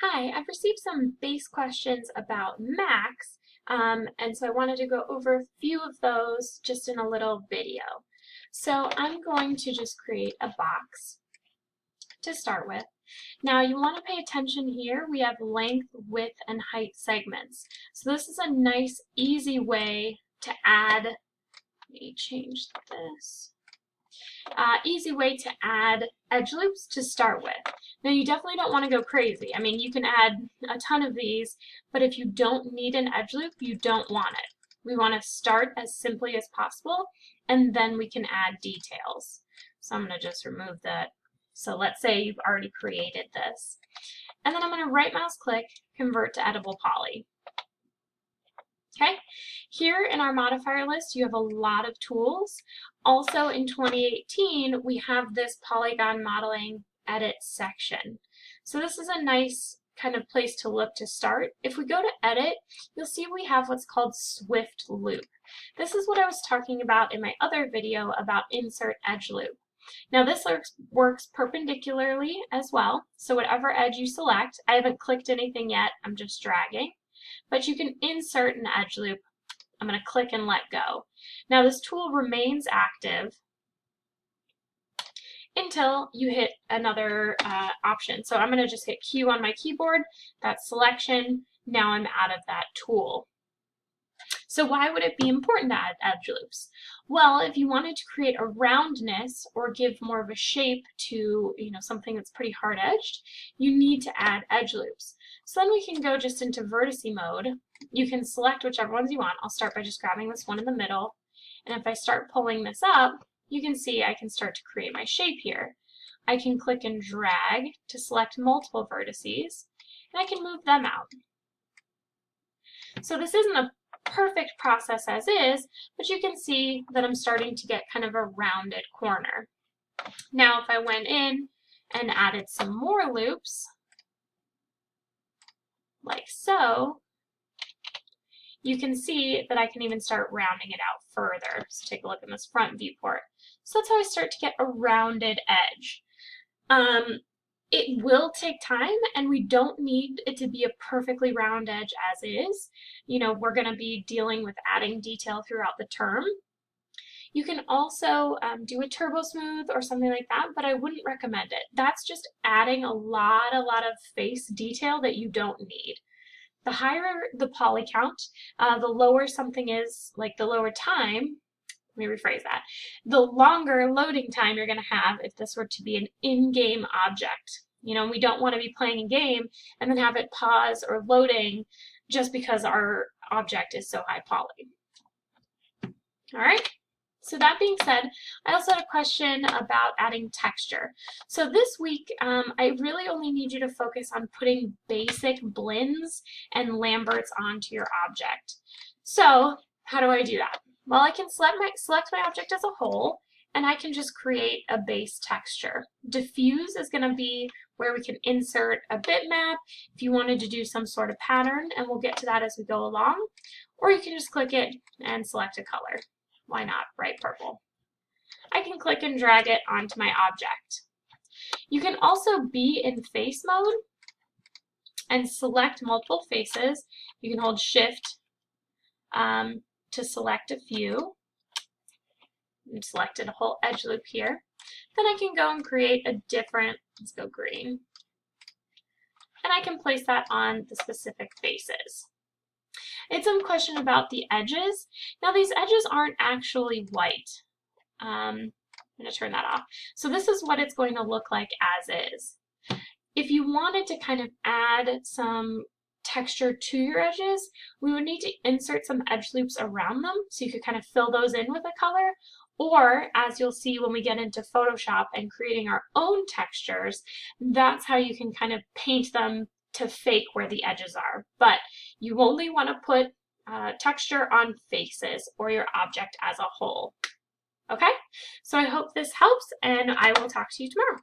Hi, I've received some base questions about Max, and so I wanted to go over a few of those just in a little video. So I'm going to just create a box to start with. Now you want to pay attention here. We have length, width, and height segments. So this is a nice, easy way to add, let me change this. Easy way to add edge loops to start with. Now you definitely don't want to go crazy. I mean, you can add a ton of these, but if you don't need an edge loop, you don't want it. We want to start as simply as possible, and then we can add details. So I'm going to just remove that. So let's say you've already created this. And then I'm going to right mouse click, convert to editable poly. Okay, here in our modifier list, you have a lot of tools. Also in 2018, we have this polygon modeling edit section. So this is a nice kind of place to look to start. If we go to edit, you'll see we have what's called Swift Loop. This is what I was talking about in my other video about insert edge loop. Now this works perpendicularly as well. So whatever edge you select, I haven't clicked anything yet, I'm just dragging. But you can insert an edge loop. I'm going to click and let go. Now this tool remains active until you hit another option. So I'm going to just hit Q on my keyboard, that's selection. Now I'm out of that tool. So why would it be important to add edge loops? Well, if you wanted to create a roundness or give more of a shape to something that's pretty hard edged, you need to add edge loops. So then we can go just into vertice mode. You can select whichever ones you want. I'll start by just grabbing this one in the middle. And if I start pulling this up, you can see I can start to create my shape here. I can click and drag to select multiple vertices, and I can move them out. So this isn't a perfect process as is, but you can see that I'm starting to get kind of a rounded corner. Now if I went in and added some more loops, like so, you can see that I can even start rounding it out further. So take a look in this front viewport. So that's how I start to get a rounded edge. It will take time, and we don't need it to be a perfectly round edge as is. We're going to be dealing with adding detail throughout the term. You can also do a turbo smooth or something like that, but I wouldn't recommend it. That's just adding a lot of face detail that you don't need. The higher the poly count, the lower something is, like the lower time, let me rephrase that, the longer loading time you're going to have if this were to be an in-game object. We don't want to be playing a game and then have it pause or loading just because our object is so high poly. All right. So that being said, I also had a question about adding texture. So this week, I really only need you to focus on putting basic blends and Lamberts onto your object. So how do I do that? Well, I can select my object as a whole, and I can just create a base texture. Diffuse is going to be where we can insert a bitmap if you wanted to do some sort of pattern, and we'll get to that as we go along. Or you can just click it and select a color. Why not bright purple? I can click and drag it onto my object. You can also be in face mode and select multiple faces. You can hold Shift to select a few. I've selected a whole edge loop here. Then I can go and create a different, let's go green. And I can place that on the specific faces. It's some question about the edges. Now these edges aren't actually white. I'm going to turn that off. So this is what it's going to look like as is. If you wanted to kind of add some texture to your edges, we would need to insert some edge loops around them so you could kind of fill those in with a color. Or, as you'll see when we get into Photoshop and creating our own textures, that's how you can kind of paint them to fake where the edges are. But you only want to put texture on faces or your object as a whole. Okay? So I hope this helps, and I will talk to you tomorrow.